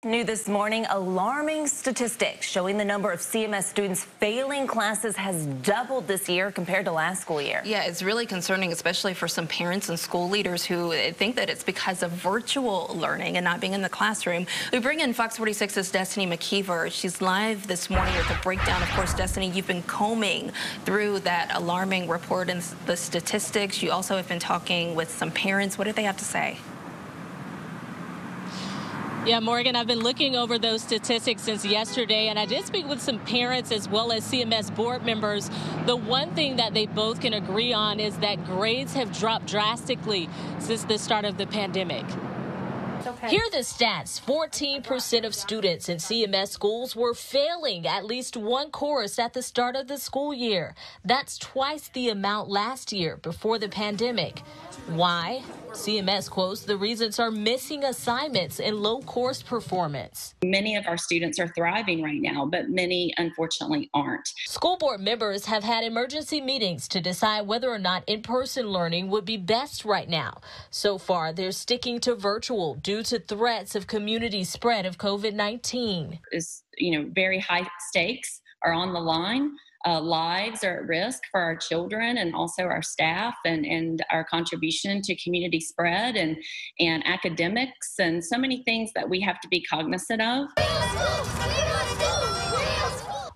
New this morning, alarming statistics showing the number of CMS students failing classes has doubled this year compared to last school year. Yeah, it's really concerning, especially for some parents and school leaders who think that it's because of virtual learning and not being in the classroom. We bring in Fox 46's Destiny McKeever. She's live this morning with a breakdown. Of course, Destiny, you've been combing through that alarming report and the statistics. You also have been talking with some parents. What do they have to say? Yeah, Morgan, I've been looking over those statistics since yesterday, and I did speak with some parents as well as CMS board members. The one thing that they both can agree on is that grades have dropped drastically since the start of the pandemic. Okay. Here are the stats. 14% of students in CMS schools were failing at least one course at the start of the school year. That's twice the amount last year before the pandemic. Why? CMS quotes the reasons are missing assignments and low course performance. Many of our students are thriving right now, but many unfortunately aren't. School board members have had emergency meetings to decide whether or not in-person learning would be best right now. So far, they're sticking to virtual due to threats of community spread of COVID-19. Very high stakes are on the line. Lives are at risk for our children and also our staff and our contribution to community spread and academics and so many things that we have to be cognizant of.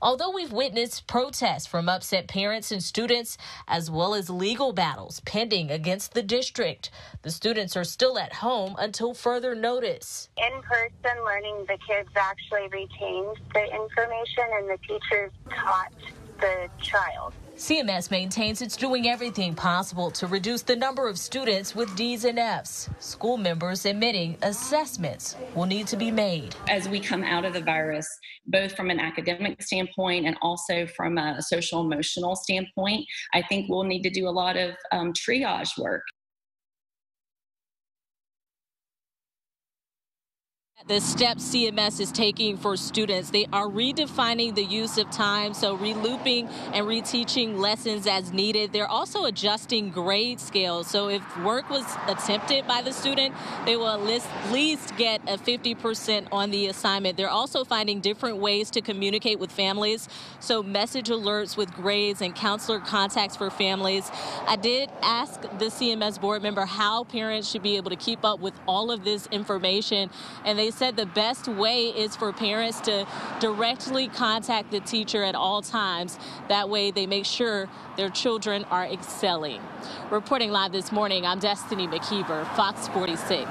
Although we've witnessed protests from upset parents and students, as well as legal battles pending against the district, the students are still at home until further notice. In-person learning, the kids actually retained the information and the teachers taught the child. CMS maintains it's doing everything possible to reduce the number of students with D's and F's. School members admitting assessments will need to be made. As we come out of the virus, both from an academic standpoint and also from a social emotional standpoint, I think we'll need to do a lot of triage work. The steps CMS is taking for students, they are redefining the use of time, so relooping and reteaching lessons as needed. They're also adjusting grade scales, so if work was attempted by the student, they will at least get a 50% on the assignment. They're also finding different ways to communicate with families, so message alerts with grades and counselor contacts for families. I did ask the CMS board member how parents should be able to keep up with all of this information, and they said the best way is for parents to directly contact the teacher at all times. That way they make sure their children are excelling. Reporting live this morning, I'm Destiny McKeever, Fox 46.